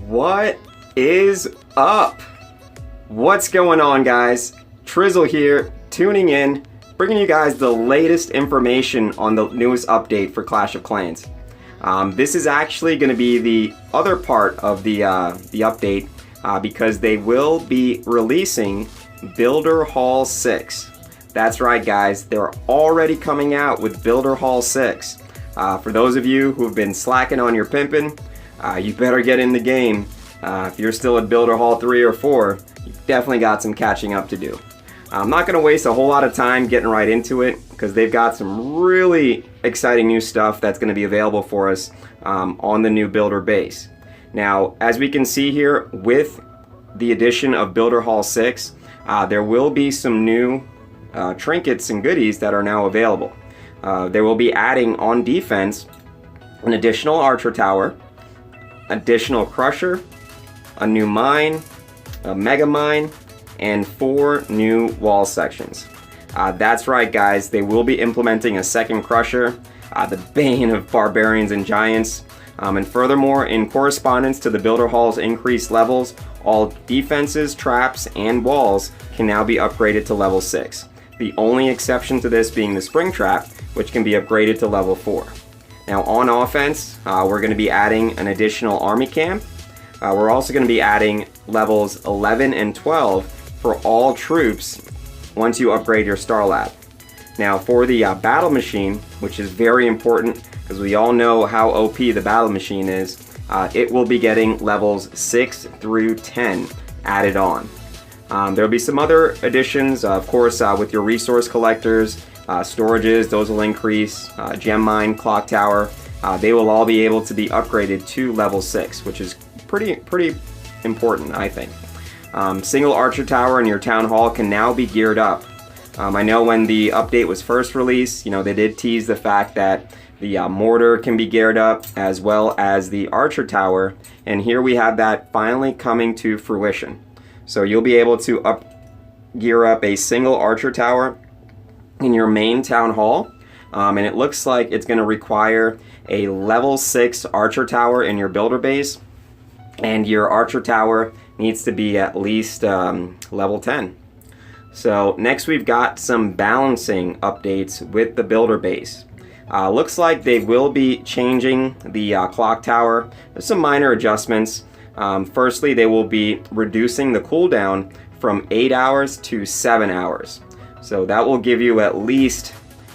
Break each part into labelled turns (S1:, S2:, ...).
S1: What is up? What's going on, guys? Trizzle here, tuning in, bringing you guys the latest information on the newest update for Clash of Clans. This is actually going to be the other part of the update because they will be releasing Builder Hall 6. That's right, guys. They're already coming out with Builder Hall 6. For those of you who have been slacking on your pimping, you better get in the game. If you're still at Builder Hall 3 or 4, you've definitely got some catching up to do. I'm not going to waste a whole lot of time getting right into it because they've got some really exciting new stuff that's going to be available for us on the new Builder base. Now, as we can see here, with the addition of Builder Hall 6, there will be some new trinkets and goodies that are now available. They will be adding on defense an additional Archer Tower, additional Crusher, a new mine, a Mega Mine, and 4 new wall sections. That's right, guys, they will be implementing a second Crusher, the bane of barbarians and giants. And furthermore, in correspondence to the Builder Hall's increased levels, all defenses, traps, and walls can now be upgraded to level 6. The only exception to this being the Spring Trap, which can be upgraded to level 4. Now on offense, we're going to be adding an additional army camp. We're also going to be adding levels 11 and 12 for all troops once you upgrade your Star Lab. Now for the battle machine, which is very important because we all know how OP the battle machine is, it will be getting levels 6 through 10 added on. There will be some other additions, of course, with your resource collectors, storages, those will increase, gem mine, clock tower, they will all be able to be upgraded to level 6, which is pretty important, I think. Single Archer Tower in your Town Hall can now be geared up. I know when the update was first released, they did tease the fact that the Mortar can be geared up as well as the Archer Tower, and here we have that finally coming to fruition. So you'll be able to gear up a single Archer Tower in your main Town Hall, and it looks like it's going to require a level 6 Archer Tower in your builder base, and your Archer Tower needs to be at least level 10. So next we've got some balancing updates with the builder base. Looks like they will be changing the clock tower. There's some minor adjustments. Firstly, they will be reducing the cooldown from 8 hours to 7 hours. So that will give you at least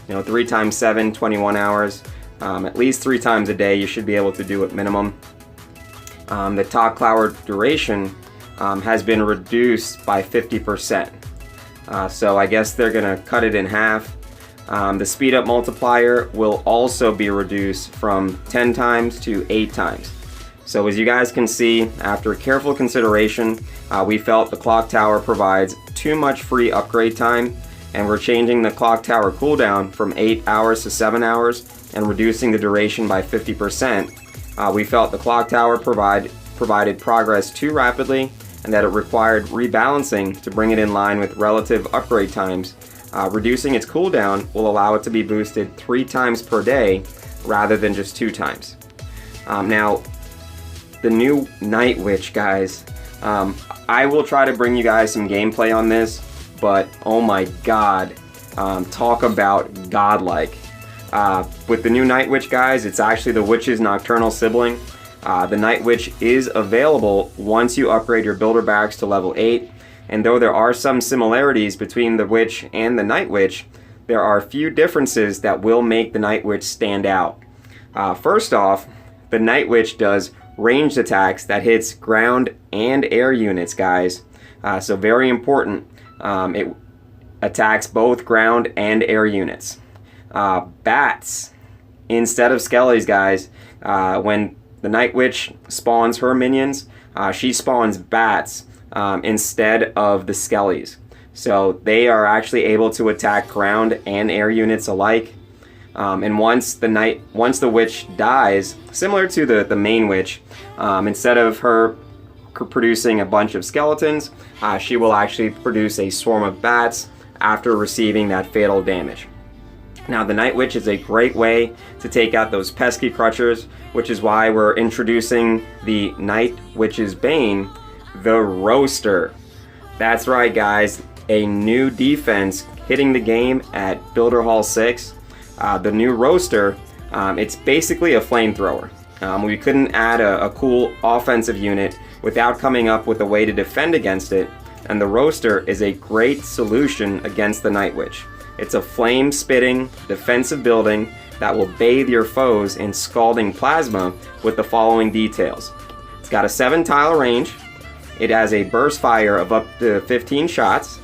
S1: 3 times 7, 21 hours. At least 3 times a day you should be able to do it minimum. The talk tower duration has been reduced by 50%. So I guess they're going to cut it in half. The speed up multiplier will also be reduced from 10 times to 8 times. So as you guys can see, after careful consideration, we felt the clock tower provides too much free upgrade time, and we're changing the clock tower cooldown from 8 hours to 7 hours and reducing the duration by 50%. We felt the clock tower provided progress too rapidly and that it required rebalancing to bring it in line with relative upgrade times. Reducing its cooldown will allow it to be boosted 3 times per day rather than just 2 times. Now, the new Night Witch, guys, I will try to bring you guys some gameplay on this, but oh my god, talk about godlike. With the new Night Witch, guys, it's actually the Witch's nocturnal sibling. The Night Witch is available once you upgrade your builder barracks to level 8, and though there are some similarities between the Witch and the Night Witch, there are a few differences that will make the Night Witch stand out. First off, the Night Witch does ranged attacks that hits ground and air units, guys. So very important. It attacks both ground and air units. Bats instead of skellies, guys. When the Night Witch spawns her minions, she spawns bats instead of the skellies. So they are actually able to attack ground and air units alike. And once the witch dies, similar to the main witch, instead of her producing a bunch of skeletons, she will actually produce a swarm of bats after receiving that fatal damage. Now, the Night Witch is a great way to take out those pesky Crutchers, which is why we're introducing the Night Witch's Bane, the Roaster. That's right, guys, a new defense hitting the game at Builder Hall 6. The new Roaster, it's basically a flamethrower. We couldn't add a cool offensive unit without coming up with a way to defend against it, and the Roaster is a great solution against the Night Witch. It's a flame-spitting defensive building that will bathe your foes in scalding plasma with the following details. It's got a 7-tile range, it has a burst fire of up to 15 shots,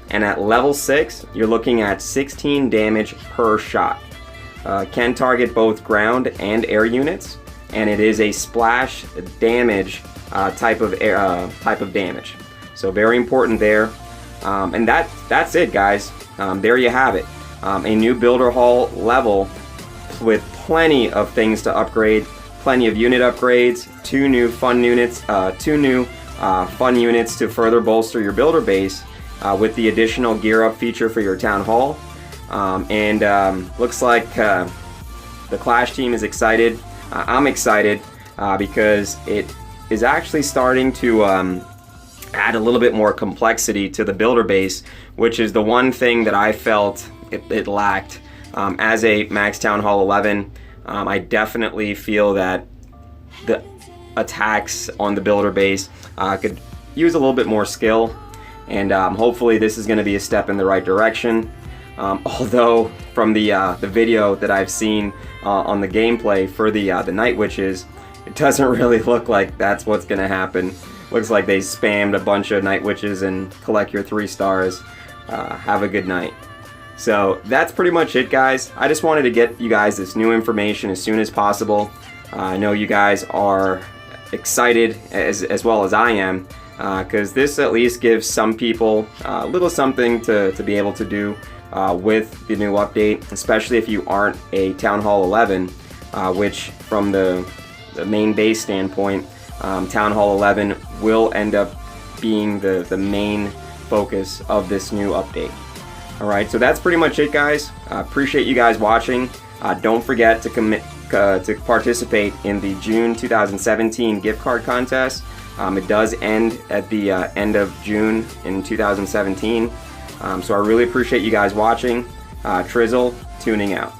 S1: and at level 6, you're looking at 16 damage per shot. Can target both ground and air units, and it is a splash damage type of damage. So very important there. And that's it, guys. There you have it. A new Builder Hall level with plenty of things to upgrade, plenty of unit upgrades, two new fun units to further bolster your builder base with the additional gear up feature for your town hall. Looks like the Clash team is excited. I'm excited because it is actually starting to add a little bit more complexity to the builder base, which is the one thing that I felt it lacked. As a Max Town Hall 11, I definitely feel that the attacks on the builder base could use a little bit more skill, and hopefully this is going to be a step in the right direction. Although from the video that I've seen on the gameplay for the Night Witches, it doesn't really look like that's what's going to happen. Looks like they spammed a bunch of Night Witches and collect your 3 stars. Have a good night. So that's pretty much it, guys. I just wanted to get you guys this new information as soon as possible. I know you guys are excited as well as I am, because this at least gives some people a little something to be able to do with the new update, especially if you aren't a Town Hall 11, which from the main base standpoint, Town Hall 11 will end up being the main focus of this new update. Alright, so that's pretty much it, guys. Appreciate you guys watching. Don't forget to participate in the June 2017 gift card contest. It does end at the end of June in 2017. So I really appreciate you guys watching. Trizzle, tuning out.